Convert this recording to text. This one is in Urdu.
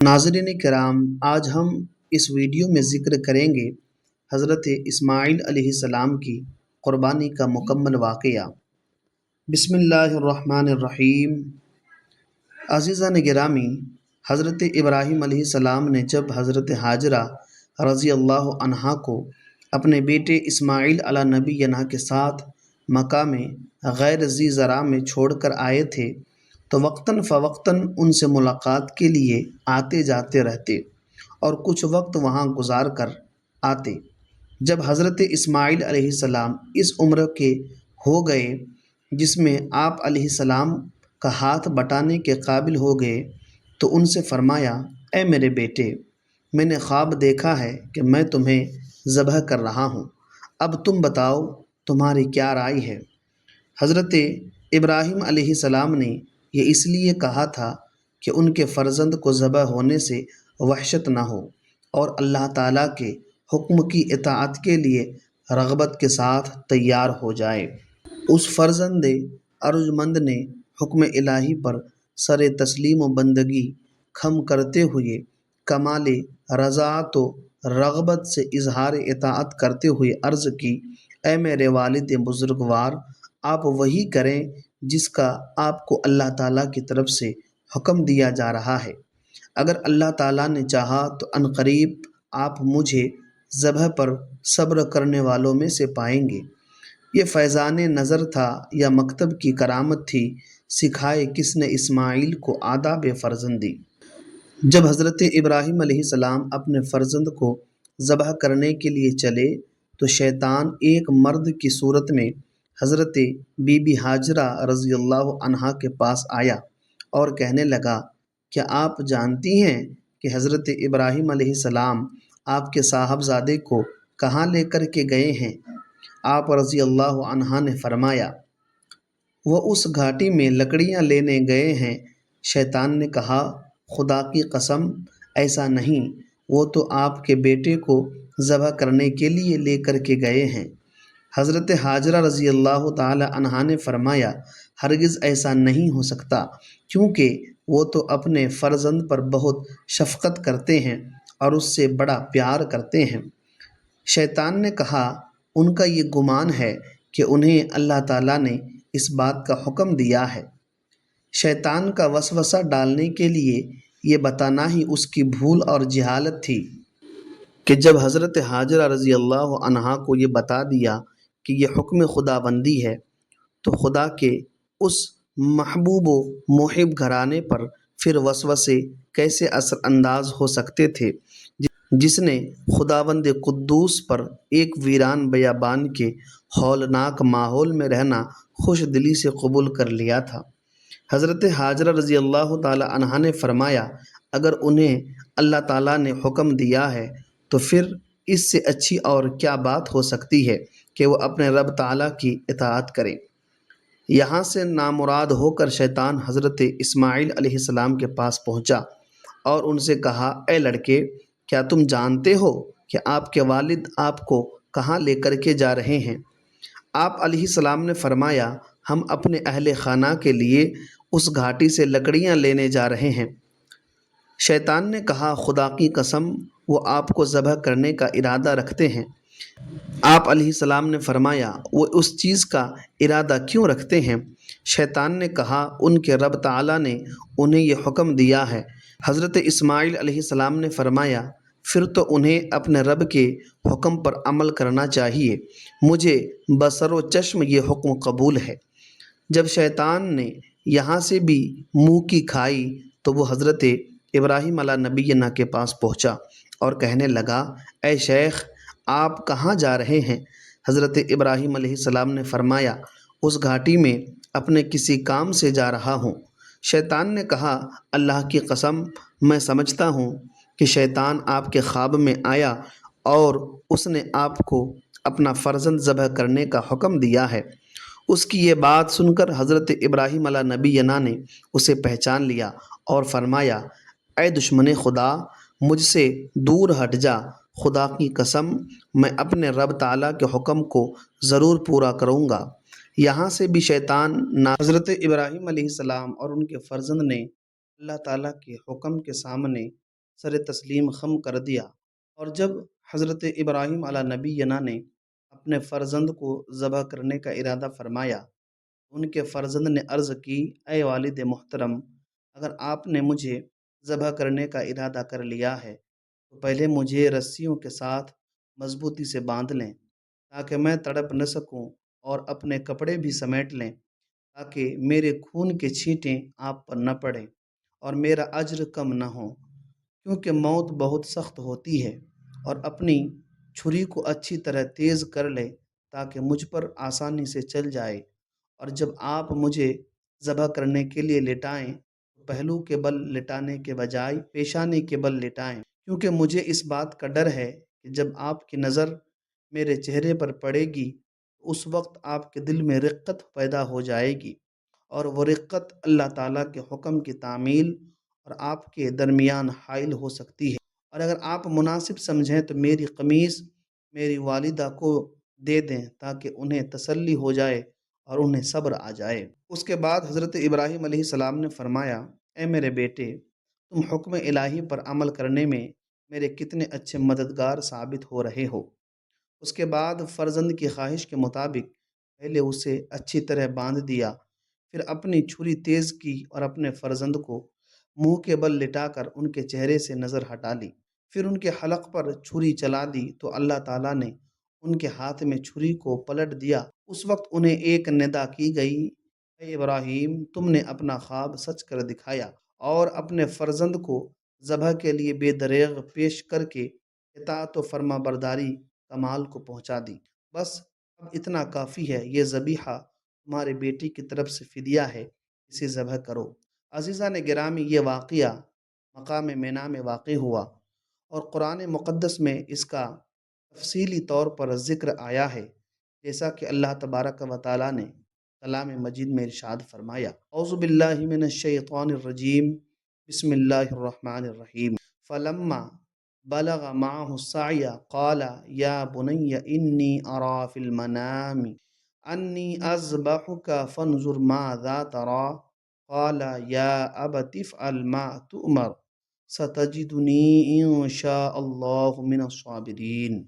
ناظرین کرام، آج ہم اس ویڈیو میں ذکر کریں گے حضرت اسماعیل علیہ السلام کی قربانی کا مکمل واقعہ۔ بسم اللہ الرحمن الرحیم۔ عزیزان گرامی، حضرت ابراہیم علیہ السلام نے جب حضرت ہاجرہ رضی اللہ عنہا کو اپنے بیٹے اسماعیل علیہ نبینا کے ساتھ مکہ میں غیر ذی زرع میں چھوڑ کر آئے تھے تو وقتاً فوقتاً ان سے ملاقات کے لیے آتے جاتے رہتے اور کچھ وقت وہاں گزار کر آتے۔ جب حضرت اسماعیل علیہ السلام اس عمر کے ہو گئے جس میں آپ علیہ السلام کا ہاتھ بٹانے کے قابل ہو گئے تو ان سے فرمایا، اے میرے بیٹے، میں نے خواب دیکھا ہے کہ میں تمہیں ذبح کر رہا ہوں، اب تم بتاؤ تمہاری کیا رائے ہے؟ حضرت ابراہیم علیہ السلام نے یہ اس لیے کہا تھا کہ ان کے فرزند کو ذبح ہونے سے وحشت نہ ہو اور اللہ تعالیٰ کے حکم کی اطاعت کے لیے رغبت کے ساتھ تیار ہو جائے۔ اس فرزند ارجمند نے حکم الہی پر سر تسلیم و بندگی خم کرتے ہوئے کمال رضاعت و رغبت سے اظہار اطاعت کرتے ہوئے عرض کی، اے میرے والد بزرگوار، آپ وہی کریں جس کا آپ کو اللہ تعالیٰ کی طرف سے حکم دیا جا رہا ہے۔ اگر اللہ تعالیٰ نے چاہا تو عنقریب آپ مجھے ذبح پر صبر کرنے والوں میں سے پائیں گے۔ یہ فیضان نظر تھا یا مکتب کی کرامت تھی، سکھائے کس نے اسماعیل کو آداب فرزندی۔ جب حضرت ابراہیم علیہ السلام اپنے فرزند کو ذبح کرنے کے لیے چلے تو شیطان ایک مرد کی صورت میں حضرت بی بی ہاجرہ رضی اللہ عنہا کے پاس آیا اور کہنے لگا، کیا آپ جانتی ہیں کہ حضرت ابراہیم علیہ السلام آپ کے صاحبزادے کو کہاں لے کر کے گئے ہیں؟ آپ رضی اللہ عنہا نے فرمایا، وہ اس گھاٹی میں لکڑیاں لینے گئے ہیں۔ شیطان نے کہا، خدا کی قسم ایسا نہیں، وہ تو آپ کے بیٹے کو ذبح کرنے کے لیے لے کر کے گئے ہیں۔ حضرت ہاجرہ رضی اللہ تعالی عنہا نے فرمایا، ہرگز ایسا نہیں ہو سکتا، کیونکہ وہ تو اپنے فرزند پر بہت شفقت کرتے ہیں اور اس سے بڑا پیار کرتے ہیں۔ شیطان نے کہا، ان کا یہ گمان ہے کہ انہیں اللہ تعالیٰ نے اس بات کا حکم دیا ہے۔ شیطان کا وسوسہ ڈالنے کے لیے یہ بتانا ہی اس کی بھول اور جہالت تھی کہ جب حضرت ہاجرہ رضی اللہ عنہا کو یہ بتا دیا کہ یہ حکم خدا بندی ہے تو خدا کے اس محبوب و محب گھرانے پر پھر وسوسے کیسے اثر انداز ہو سکتے تھے جس نے خداوند قدوس پر ایک ویران بیابان کے ہولناک ماحول میں رہنا خوش دلی سے قبول کر لیا تھا۔ حضرت ہاجرہ رضی اللہ تعالی عنہا نے فرمایا، اگر انہیں اللہ تعالیٰ نے حکم دیا ہے تو پھر اس سے اچھی اور کیا بات ہو سکتی ہے کہ وہ اپنے رب تعالیٰ کی اطاعت کریں۔ یہاں سے نامراد ہو کر شیطان حضرت اسماعیل علیہ السلام کے پاس پہنچا اور ان سے کہا، اے لڑکے، کیا تم جانتے ہو کہ آپ کے والد آپ کو کہاں لے کر کے جا رہے ہیں؟ آپ علیہ السلام نے فرمایا، ہم اپنے اہل خانہ کے لیے اس گھاٹی سے لکڑیاں لینے جا رہے ہیں۔ شیطان نے کہا، خدا کی قسم وہ آپ کو ذبح کرنے کا ارادہ رکھتے ہیں۔ آپ علیہ السلام نے فرمایا، وہ اس چیز کا ارادہ کیوں رکھتے ہیں؟ شیطان نے کہا، ان کے رب تعالیٰ نے انہیں یہ حکم دیا ہے۔ حضرت اسماعیل علیہ السلام نے فرمایا، پھر تو انہیں اپنے رب کے حکم پر عمل کرنا چاہیے، مجھے بصر و چشم یہ حکم قبول ہے۔ جب شیطان نے یہاں سے بھی منہ کی کھائی تو وہ حضرت ابراہیم علیہ نبینا کے پاس پہنچا اور کہنے لگا، اے شیخ، آپ کہاں جا رہے ہیں؟ حضرت ابراہیم علیہ السلام نے فرمایا، اس گھاٹی میں اپنے کسی کام سے جا رہا ہوں۔ شیطان نے کہا، اللہ کی قسم میں سمجھتا ہوں کہ شیطان آپ کے خواب میں آیا اور اس نے آپ کو اپنا فرزند ذبح کرنے کا حکم دیا ہے۔ اس کی یہ بات سن کر حضرت ابراہیم علیہ نبینا نے اسے پہچان لیا اور فرمایا، اے دشمن خدا، مجھ سے دور ہٹ جا، خدا کی قسم میں اپنے رب تعالیٰ کے حکم کو ضرور پورا کروں گا۔ یہاں سے بھی شیطان حضرت ابراہیم علیہ السلام اور ان کے فرزند نے اللہ تعالیٰ کے حکم کے سامنے سر تسلیم خم کر دیا۔ اور جب حضرت ابراہیم علیہ نبینا نے اپنے فرزند کو ذبح کرنے کا ارادہ فرمایا، ان کے فرزند نے عرض کی، اے والد محترم، اگر آپ نے مجھے ذبح کرنے کا ارادہ کر لیا ہے تو پہلے مجھے رسیوں کے ساتھ مضبوطی سے باندھ لیں تاکہ میں تڑپ نہ سکوں، اور اپنے کپڑے بھی سمیٹ لیں تاکہ میرے خون کے چھینٹیں آپ پر نہ پڑیں اور میرا اجر کم نہ ہو، کیونکہ موت بہت سخت ہوتی ہے۔ اور اپنی چھری کو اچھی طرح تیز کر لے تاکہ مجھ پر آسانی سے چل جائے، اور جب آپ مجھے ذبح کرنے کے لیے لٹائیں تو پہلو کے بل لٹانے کے بجائے پیشانی کے بل لٹائیں، کیونکہ مجھے اس بات کا ڈر ہے کہ جب آپ کی نظر میرے چہرے پر پڑے گی تو اس وقت آپ کے دل میں رقت پیدا ہو جائے گی، اور وہ رقت اللہ تعالیٰ کے حکم کی تعمیل اور آپ کے درمیان حائل ہو سکتی ہے۔ اور اگر آپ مناسب سمجھیں تو میری قمیص میری والدہ کو دے دیں تاکہ انہیں تسلی ہو جائے اور انہیں صبر آ جائے۔ اس کے بعد حضرت ابراہیم علیہ السلام نے فرمایا، اے میرے بیٹے، تم حکم الہی پر عمل کرنے میں میرے کتنے اچھے مددگار ثابت ہو رہے ہو۔ اس کے بعد فرزند کی خواہش کے مطابق پہلے اسے اچھی طرح باندھ دیا، پھر اپنی چھری تیز کی اور اپنے فرزند کو منہ کے بل لٹا کر ان کے چہرے سے نظر ہٹا لی، پھر ان کے حلق پر چھری چلا دی تو اللہ تعالیٰ نے ان کے ہاتھ میں چھری کو پلٹ دیا۔ اس وقت انہیں ایک ندا کی گئی، اے ابراہیم، تم نے اپنا خواب سچ کر دکھایا اور اپنے فرزند کو ذبح کے لیے بے دریغ پیش کر کے اطاعت و فرما برداری کمال کو پہنچا دی۔ بس اب اتنا کافی ہے، یہ ذبیحہ تمہارے بیٹی کی طرف سے فدیہ ہے، اسے ذبح کرو۔ عزیزان گرامی، یہ واقعہ مقام مینا میں واقع ہوا، اور قرآن مقدس میں اس کا تفصیلی طور پر ذکر آیا ہے، جیسا کہ اللہ تبارک و تعالیٰ نے کلام مجید میں ارشاد فرمایا، اعوذ باللہ من الشیطان الرجیم، بسم اللہ الرحمن الرحیم، فلما بلغ معه السعی قال یا بنی انی ارا فی المنام انی اذبحک فانظر ماذا ترى قال یا ابت افعل ما تؤمر ستجدنی ان شاء اللہ من الصابرین۔